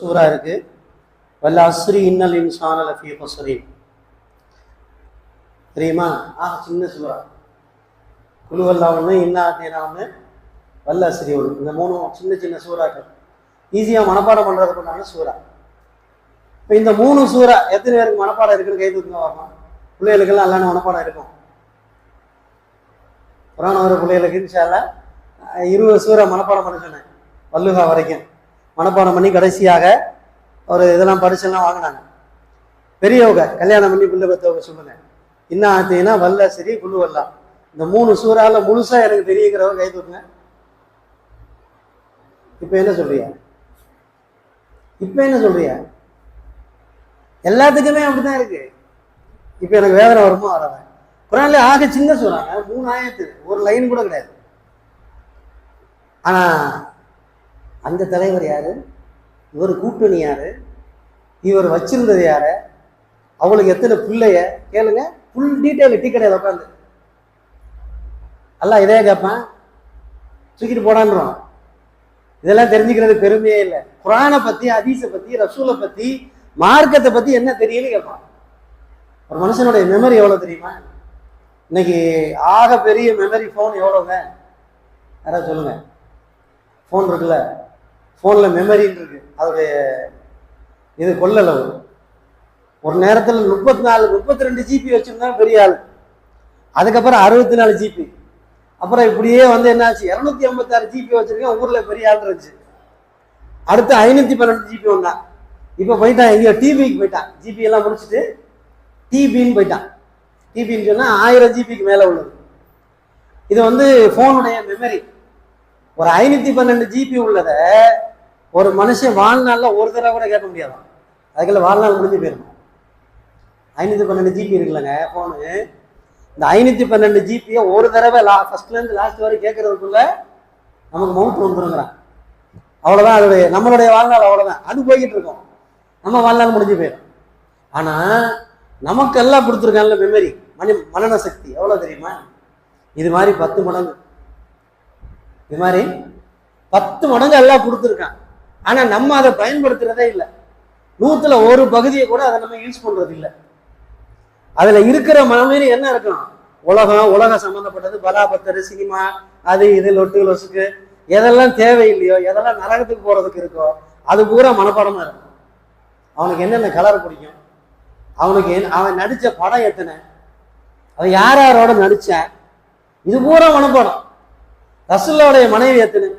சூரா இருக்கு. வல்ல அஸ்ரி இன்னல் இன்சான லஃபீ குஸ்ரின் தெரியுமா? சின்ன சூரா. குலுவல்லா ஒன்று, இன்னா ஆத்தீனா ஒன்று, வல்ல அஸ்ரி ஒன்று. இந்த மூணு சின்ன சின்ன சூறாக்கள் ஈஸியாக மனப்பாடம் பண்ணுறதுக்கு உண்டான சூறா. இப்போ இந்த மூணு சூறா எத்தனை பேருக்கு மனப்பாடம் இருக்குன்னு கை தூக்குங்க வரணும். பிள்ளைகளுக்கெல்லாம் எல்லாமே மனப்பாடம் இருக்கும். குரான் வர பிள்ளைகளுக்கு இன்ஷால்லா 20 சூறா மனப்பாடம் பண்ண சொன்னேன். வல்லுகா வரைக்கும் மனப்பாடம் பண்ணி கடைசியாக ஒரு இதெல்லாம் படிச்செல்லாம் வாங்கினாங்க. பெரியவங்க கல்யாணம் பண்ணி பிள்ளை பெற்றவங்க சொல்லுங்க, இன்னா ஆத்தீனா வல்ல சரி குலுவல்லா இந்த மூணு சூறால முழுசா எனக்கு தெரியுங்கிறவங்க கை தூக்குங்க. இப்ப என்ன சொல்றியா? எல்லாத்துக்குமே அப்படிதான் இருக்கு. இப்ப எனக்கு வேதனை வருமா வராத? குரான்ல ஆக சின்ன சூறாங்க, 3 ஆயத்து, ஒரு லைன் கூட கிடையாது. ஆனா அந்த தலைவர் யாரு, இவர் கூட்டணி யாரு, இவர் வச்சிருந்தது யாரு, அவளுக்கு எத்தனை பிள்ளைய கேளுங்க. ஃபுல் டீட்டெயில் டீ கடையில் உட்காந்து அல்ல இதே கேட்பான், தூக்கிட்டு போடான்றோம். இதெல்லாம் தெரிஞ்சுக்கிறது பெருமையே இல்லை. குரானை பத்தி, ஹதீஸை பத்தி, ரசூலை பத்தி, மார்க்கத்தை பத்தி என்ன தெரியும்னு கேட்பான். ஒரு மனுஷனுடைய மெமரி எவ்வளவு தெரியுமா? இன்னைக்கு ஆக பெரிய மெமரி போன் எவ்வளவுங்க? யாராவது சொல்லுங்க. போன் இருக்குல்ல, போன்ல மெமரின்னு இருக்கு, அதோடைய இது கொள்ளளவு. ஒரு நேரத்தில் 32 ஜிபி வச்சிருந்தா பெரிய ஆள். அதுக்கப்புறம் 64 ஜிபி. அப்புறம் இப்படியே வந்து என்னாச்சு, 256 ஜிபி வச்சிருக்கேன், ஊர்ல பெரிய ஆள் இருந்துச்சு. அடுத்து 512 ஜிபி வந்தான். இப்ப போயிட்டான் எங்கேயோ டிபிக்கு போயிட்டான். ஜிபி எல்லாம் முடிச்சுட்டு டிபின்னு போயிட்டான். டிபின்னு சொன்னா 1000 ஜிபிக்கு மேல உள்ளது. இது வந்து போனுடைய மெமரி. ஒரு 512 ஜிபி உள்ளத ஒரு மனுஷன் வாழ்நாள்ல ஒரு தடவை கூட கேட்க முடியாதான். அதுக்குள்ள வாழ்நாள் முடிஞ்சு போயிடும். 512 ஜிபி இருக்குல்லங்க போனு. இந்த 512 ஜிபியை ஒரு தடவை ஃபர்ஸ்ட்ல இருந்து லாஸ்ட் வரை கேட்கறதுக்குள்ள நமக்கு மவுத் வந்துருங்கிறான். அவ்வளவுதான் அதோடைய நம்மளுடைய வாழ்நாள் அவ்வளவுதான். அது போய்கிட்டு இருக்கும், நம்ம வாழ்நாள் முடிஞ்சு போயிடும். ஆனா நமக்கு எல்லாம் கொடுத்துருக்காங்கல்ல மெமரி, மனன சக்தி எவ்வளவு தெரியுமா? இது மாதிரி 10 மடங்கு, இது மாதிரி 10 மடங்கு எல்லாம் கொடுத்துருக்கான். ஆனா நம்ம அதை பயன்படுத்துறதே இல்லை. 100ல் 1 பகுதியை கூட அதை நம்ம யூஸ் பண்றது இல்லை. அதுல இருக்கிற மெமரி என்ன இருக்கும்? உலகம் சம்பந்தப்பட்டது, பலாபத்தரு, சினிமா, அது இது, லொட்டு லொசுக்கு, எதெல்லாம் தேவையில்லையோ, எதெல்லாம் நரகத்துக்கு போறதுக்கு இருக்கோ அது பூரா மனப்பாடமா இருக்கும். அவனுக்கு என்னென்ன கலர் பிடிக்கும், அவன் நடிச்ச படம் எத்தனை, அவன் யாரோட நடிச்சான், இது பூரா மனப்பாடம். ரசுல்லாவுடைய மனைவி எத்தனை,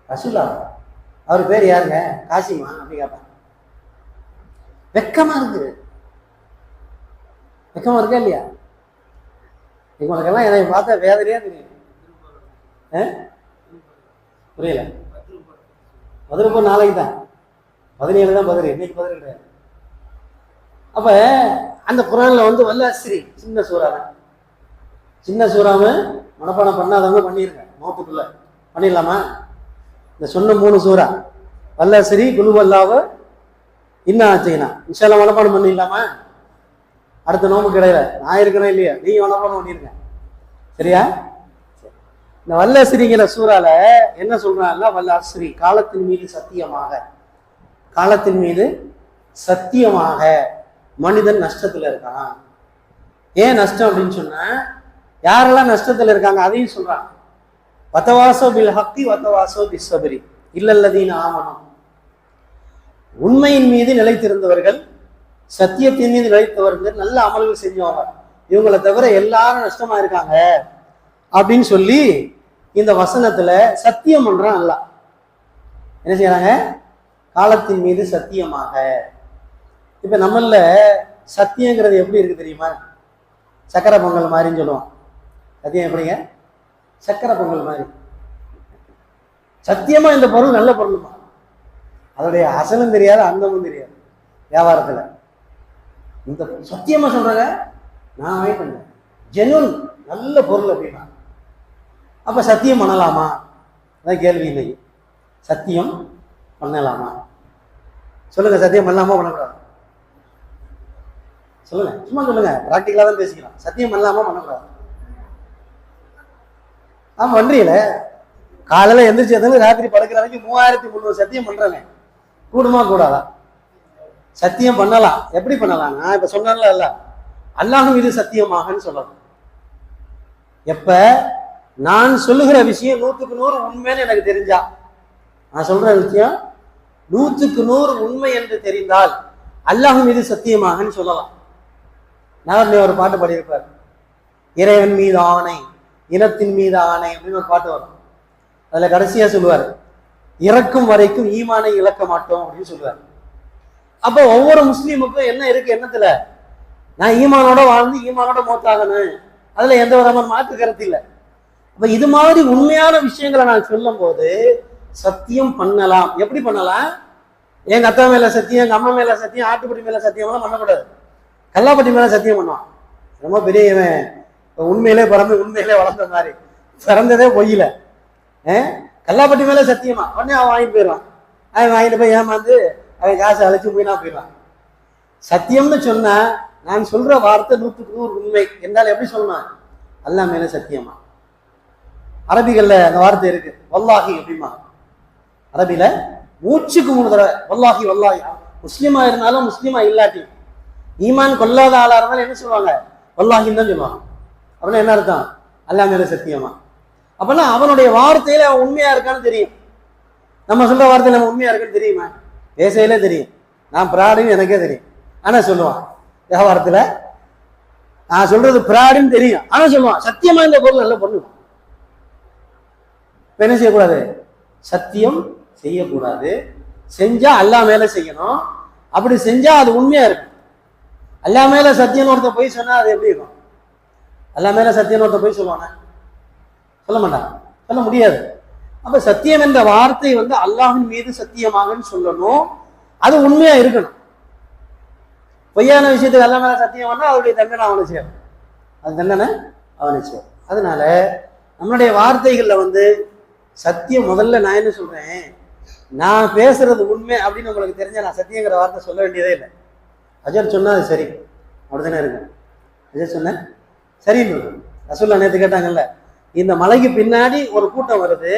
ரசுல்லா அவர் பேர் யாருங்க, காசிமா அப்படி கேட்பான். வெக்கமா இருக்கு, வெக்கமா இருக்கா இல்லையா? இவங்களுக்கெல்லாம் என்னை பார்த்தா வேதனையா தெரியும். புரியல? பதினொன்று நாளைக்கு தான் 17 தான் பதில், இன்னைக்கு பதில் கிடையாது. அப்ப அந்த குரான்ல வந்து வல்ல அஸ்ரி சின்ன சூறா தான். சின்ன சூறாம மனப்பாடம் பண்ணாதவங்க பண்ணிருங்க, மௌத்துக்குள்ள பண்ணிடலாமா? இந்த சொன்ன 3 சூறா வல்ல அஸ்ரி, குலுவல்லாவ, இன்னா ஆத்தீனா இன்ஷால்லா மனப்பாடம் பண்ணிடலாமா? அடுத்த நோம்பு கிடையாது, நான் இருக்கிறேன் இல்லையா, நீங்க மனப்பாடம் பண்ணிருங்க, சரியா? இந்த வல்ல அஸ்ரிங்கிற சூறால என்ன சொல்றாங்கன்னா, வல்ல அஸ்ரி காலத்தின் மீது சத்தியமாக, காலத்தின் மீது சத்தியமாக மனிதன் நஷ்டத்துல இருக்கான். ஏன் நஷ்டம் அப்படின்னு சொன்னா, யாரெல்லாம் நஷ்டத்துல இருக்காங்க அதையும் சொல்றான். வத்தவாசோ பில் ஹக்கி வத்தவாசோ பிஸ் சபரி இல்லல்லதீன ஆமனு. உண்மையின் மீது நிலைத்திருந்தவர்கள், சத்தியத்தின் மீது நிலைத்தவர்கள், நல்ல அமல்கள் செஞ்சவங்க, இவங்களை தவிர எல்லாரும் நஷ்டமா இருக்காங்க அப்படின்னு சொல்லி இந்த வசனத்துல சத்தியம் பண்றான். அல்ல என்ன செய்யறாங்க? காலத்தின் மீது சத்தியமாக. இப்ப நம்மள சத்தியங்கிறது எப்படி இருக்கு தெரியுமா? சக்கரை பொங்கல் மாதிரின்னு சொல்லுவோம். சத்தியம் எப்படிங்க? சக்கரை பொங்கல் மாதிரி. சத்தியமா இந்த பொருள் நல்ல பொருளுமா, அதோடைய அசலும் தெரியாது, அந்தமும் தெரியாது. வியாபாரத்துல இந்த சத்தியமா சொல்றாங்க, நான் வாங்கி பண்ணேன், ஜெனுவன் நல்ல பொருள் அப்படின்னா. அப்ப சத்தியம் பண்ணலாமா? அதான் கேள்வி. இன்னைக்கு சத்தியம் பண்ணலாமா? சொல்லுங்க, சத்தியம் பண்ணலாமா பண்ணக்கூடாது? சொல்லுங்க, சும்மா சொல்லுங்க, பிராக்டிகலா தான் பேசிக்கலாம். சத்தியம் பண்ணலாமா பண்ணக்கூடாது? பண்றீங்களே, காலையில எந்திரிச்சு ராத்திரி படுக்கிற வரைக்கும் 3300 சத்தியம் பண்றேன். கூடுமா கூடாதா? சத்தியம் பண்ணலாம். எப்படி பண்ணலாம்? நான் இப்ப சொன்னேன்ல, இல்ல அல்லாஹ்வின் மீது சத்தியமாகன்னு சொல்லணும். எப்ப நான் சொல்லுகிற விஷயம் 100% உண்மைன்னு எனக்கு தெரிஞ்சா, நான் சொல்ற விஷயம் 100% உண்மை என்று தெரிந்தால் அல்லாஹ் மீது சத்தியமாகன்னு சொல்லலாம். நான் ஒரு பாட்டு பாடியிருப்பார், இறைவன் மீது ஆணை, இனத்தின் மீது ஆணை அப்படின்னு ஒரு பாட்டு வரும். அதுல கடைசியா சொல்லுவார், இறக்கும் வரைக்கும் ஈமானை இழக்க மாட்டோம் அப்படின்னு சொல்லுவார். அப்போ ஒவ்வொரு முஸ்லீமுக்கும் என்ன இருக்கு எண்ணத்துல, நான் ஈமானோட வாழ்ந்து ஈமானோட மௌத்தாகணும், அதுல எந்த விதமான மாற்று கருத்து இல்லை. அப்ப இது மாதிரி உண்மையான விஷயங்களை நான் சொல்லும் போது சத்தியம் பண்ணலாம். எப்படி பண்ணலாம்? எங்க அத்தா மேல சத்தியம், எங்க அம்மா மேல சத்தியம், ஆட்டுப்பட்டி மேல சத்தியம் எல்லாம் பண்ணக்கூடாது. கல்லாப்பட்டி மேல சத்தியம் பண்ணுவான். ரொம்ப பெரியவன், உண்மையிலே பிறந்து உண்மையிலே வளர்ந்த மாதிரி, பிறந்ததே பொய்யில. கல்லாப்பட்டி மேல சத்தியமா உடனே அவன் வாங்கிட்டு போயிடுவான். அவன் வாங்கிட்டு போய் ஏமாந்து அவன் காசை அழைச்சி போயினா போயிடுவான். சத்தியம்னு சொன்னா நான் சொல்ற வார்த்தை 100% உண்மை என்றால் எப்படி சொல்லணும்? அல்லாஹ் மேல சத்தியமா. அரபிகள்ல அந்த வார்த்தை இருக்கு, வல்லாஹி அப்படிமா. அரபில மூச்சுக்கு 3 தடவை வல்லாஹி வல்லாஹி. முஸ்லீமா இருந்தாலும் முஸ்லீமா இல்லாட்டி, ஈமான் கொள்ளாத ஆளா இருந்தாலும் என்ன சொல்லுவாங்க? வல்லாஹின்னு தான் சொல்லுவாங்க. அப்படின்னா என்ன அர்த்தம்? அல்லாஹ் மேல சத்தியமா. அப்பனா அவனுடைய வார்த்தையில அவன் உண்மையா இருக்கான்னு தெரியும். நம்ம சொல்ற வார்த்தையில நம்ம உண்மையா இருக்குன்னு தெரியுமா? பேசையிலே தெரியும். நான் பிராடுன்னு எனக்கே தெரியும், ஆனா சொல்லுவான். வியாபாரத்துல நான் சொல்றது பிராடுன்னு தெரியும், ஆனா சொல்லுவான் சத்தியமா இந்த பொருள் நல்ல பண்ணுவான். என்ன செய்யக்கூடாது? சத்தியம் செய்யக்கூடாது. செஞ்சா அல்லாஹ் மேல செய்யணும். அப்படி செஞ்சா அது உண்மையா இருக்கும். அல்லாஹ் மேல சத்தியம் ஒருத்த போய் சொன்னா அது எப்படி இருக்கும்? அல்லாஹ் மேல சத்தியம் ஒருத்த போய் சொல்லுவானா? சொல்ல மாட்டான், சொல்ல முடியாது. அப்ப சத்தியம் என்ற வார்த்தை அல்லாஹ்வின் மீது சத்தியமாகன்னு சொல்லணும். அது உண்மையா இருக்கணும். பொய்யான விஷயத்துக்கு அல்லாஹ் மேல சத்தியம் பண்ணா அவருடைய தண்டனை அவனை சேரும். அது தண்டனை அவனை சேரும். அதனால நம்மளுடைய வார்த்தைகள்ல சத்தியம், முதல்ல நான் என்ன சொல்றேன், நான் பேசுறது உண்மை அப்படின்னு உங்களுக்கு தெரிஞ்ச நான் சத்தியங்கிற வார்த்தை சொல்ல வேண்டியதே இல்லை. அஜர் சொன்னா அது சரி, அப்படித்தானே இருக்கு. அஜர் சொன்ன சரின்னு ரசூல்லா நேற்று கேட்டாங்கல்ல, இந்த மலைக்கு பின்னாடி ஒரு கூட்டம் வருது,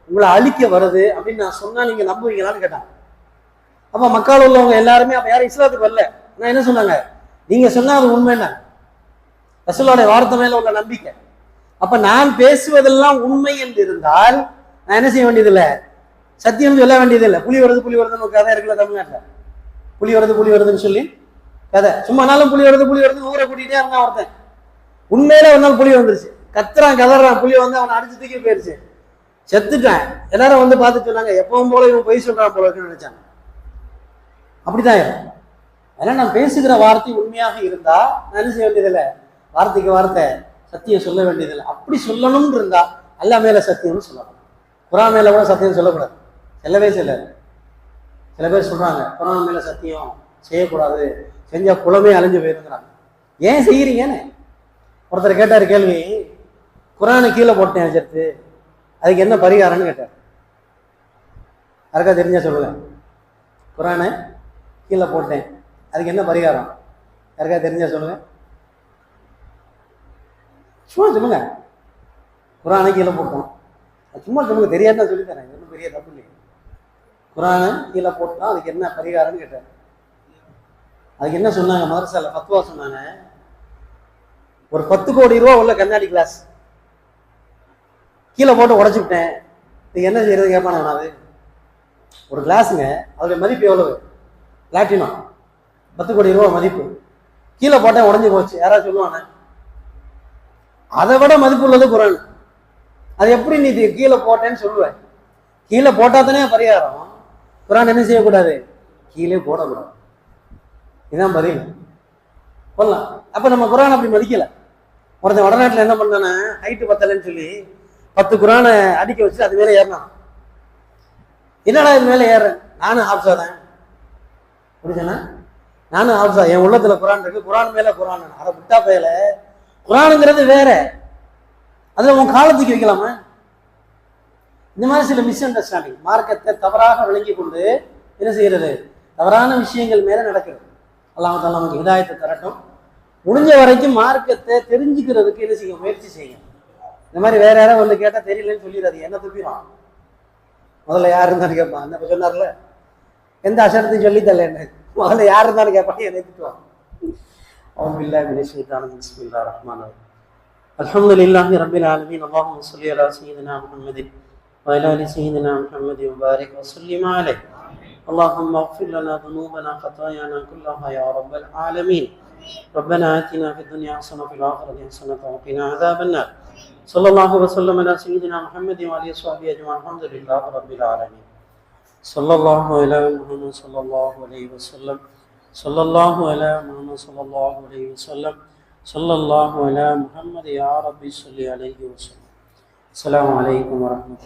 உங்களை அழிக்க வருது அப்படின்னு நான் சொன்னா நீங்க நம்புவீங்களான்னு கேட்டாங்க. அப்ப மக்கள் உள்ளவங்க எல்லாருமே அப்ப யாரும் இஸ்லாத்துக்கு வரல. நான் என்ன சொன்னாங்க? நீங்க சொன்னா அது உண்மைன்னா ரசூலுடைய வார்த்தை மேல உள்ள நம்பிக்கை. அப்ப நான் பேசுவதெல்லாம் உண்மை என்று இருந்தால் நான் என்ன செய்ய வேண்டியதில்லை? சத்தியம் சொல்ல வேண்டியதில்லை. புலி வருதுன்னு ஒரு கதை இருக்குல்ல தமிழ்நாட்டில், புலி வருதுன்னு சொல்லி கதை. சும்மானாலும் புலி வருதுன்னு ஊரை கூட்டிகிட்டே இருந்தான் ஒருத்தன். உண்மையில ஒரு நாள் புலி வந்துருச்சு, கத்துறான் கதறான், புலி அவனை அடிச்சு தூக்கி போயிருச்சு, செத்துட்டான். எல்லாரும் பார்த்து சொன்னாங்க, எப்பவும் போல இவன் பொய் சொல்றான் போல இருக்குன்னு நினைச்சாங்க. அப்படிதான் இருக்கும். அதனால நான் பேசுகிற வார்த்தை உண்மையாக இருந்தா நான் என்ன செய்ய வேண்டியதில்லை? வார்த்தைக்கு வார்த்தை சத்தியம் சொல்ல வேண்டியதில்லை. அப்படி சொல்லணும்னு இருந்தா அல்லாஹ் மேல சத்தியம்னு சொல்லணும். குர்ஆன் மேல கூட சத்தியம் சொல்லக்கூடாது, செல்லவே செல்லாது. சில பேர் சொல்றாங்க குர்ஆன் மேல சத்தியம் செய்யக்கூடாது, செஞ்சா குலமே அழிஞ்சு போயிருங்கிறாங்க. ஏன் செய்யறீங்கன்னு ஒருத்தர் கேட்டார் கேள்வி. குர்ஆனை கீழே போட்டேன் சேர்த்து, அதுக்கு என்ன பரிகாரம்னு கேட்டார். யாருக்கா தெரிஞ்சா சொல்லுங்க. குர்ஆனை கீழே போட்டேன், அதுக்கு என்ன பரிகாரம்? யாருக்கா தெரிஞ்சா சொல்லுங்க. சும்மா சொல்லுங்க. குர்ஆனை கீழே போட்டோம், சும்மா சொல்லுங்க, தெரியாதுதான் சொல்லி தரேன், ஒன்றும் பெரிய தப்பு இல்லை. குர்ஆனை கீழே போட்டோம், அதுக்கு என்ன பரிகாரம்னு கேட்டார். அதுக்கு என்ன சொன்னாங்க? மதரசால ஃபத்வா சொன்னாங்க, ஒரு 10 கோடி ரூபா உள்ள கண்ணாடி கிளாஸ் கீழே போட்டு உடச்சுக்கிட்டேன், இது என்ன செய்யறது கேட்பான. அது ஒரு கிளாஸுங்க, அதோடைய மதிப்பு எவ்வளவு? பிளாட்டினம், 10 கோடி ரூபா மதிப்பு. கீழே போட்டேன் உடஞ்சி போச்சு, யாராவது சொல்லுவானே? அதை விட மதிப்பு உள்ளது குர்ஆன். அது எப்படி நீ கீழே போட்டேன்னு சொல்லுவேன்? கீழே போட்டாதானே பரிகாரம். குர்ஆன் என்ன செய்யக்கூடாது? கீழே போடக்கூடாது. இதுதான் பதில். போடலாம். அப்ப நம்ம குர்ஆன் அப்படி மதிக்கல. ஒருத்தன் வடநாட்டில் என்ன பண்ணானே, ஹைட்டு பத்தலைன்னு சொல்லி 10 குர்ஆனை அடிக்க வச்சு அது மேல ஏறினான். என்னடா இது மேல ஏறுறேன்? நானும் ஹாப்ஸா தான் புரிஞ்சேன்னா, நானும் ஹாப்ஸா, என் உள்ளத்துல குர்ஆன் இருக்கு, குர்ஆன் மேல குர்ஆன். அதை விட்டா பயல, குர்ஆனுங்கிறது வேற, அதுல உன் காலத்துக்கு வைக்கலாமா? இந்த மாதிரி சில மிஸ் அண்டர்ஸ்டாண்டிங், மார்க்கத்தை தவறாக விளங்கி கொண்டு என்ன செய்யறது? தவறான விஷயங்கள் மேல நடக்கிறது. அல்லாஹ் தஆலா நமக்கு ஹிதாயத்தை தரட்டும். முடிஞ்ச வரைக்கும் மார்க்கத்தை தெரிஞ்சுக்கிறதுக்கு என்ன செய்ய முயற்சி செய்யும். இந்த மாதிரி வேற யாராவது கேட்டா தெரியலன்னு சொல்லிடாது, என்ன துப்பிடும். முதல்ல யார் இருந்தாலும் கேட்பான். என்ன சொன்னார்ல, எந்த அசரத்தையும் சொல்லித்தரல என்ன. முதல்ல யார் இருந்தாலும் கேட்பாங்க, என்னை திட்டுவாங்க. அவுது பில்லாஹி மினஷ் ஷைத்தானிர் ரஜீம். பிஸ்மில்லாஹிர் ரஹ்மானிர் ரஹீம். அல்ஹம்துலில்லாஹி ரப்பில் ஆலமீன். அல்லாஹும்ம ஸல்லி அலா ஸய்யிதினா முஹம்மதின் வ அலா ஆலி ஸய்யிதினா முஹம்மதின் வ பாரிக் வ ஸல்லிம் அலைஹி. அல்லாஹும்ம இக்ஃபிர் லனா ذنوبنا خطايانا كلها يا رب العالمين. ربنا آتنا في الدنيا حسنة وفي الآخرة حسنة وقنا عذاب النار. صلى الله وسلم على سيدنا محمد وعلى وصحبه أجمعين. الحمد لله رب العالمين. صلى الله على محمد صلى الله عليه وسلم. صلى الله على محمد صلى الله عليه وسلم. صلى الله على محمد يا ربي صل عليه وسلم. السلام عليكم ورحمة الله.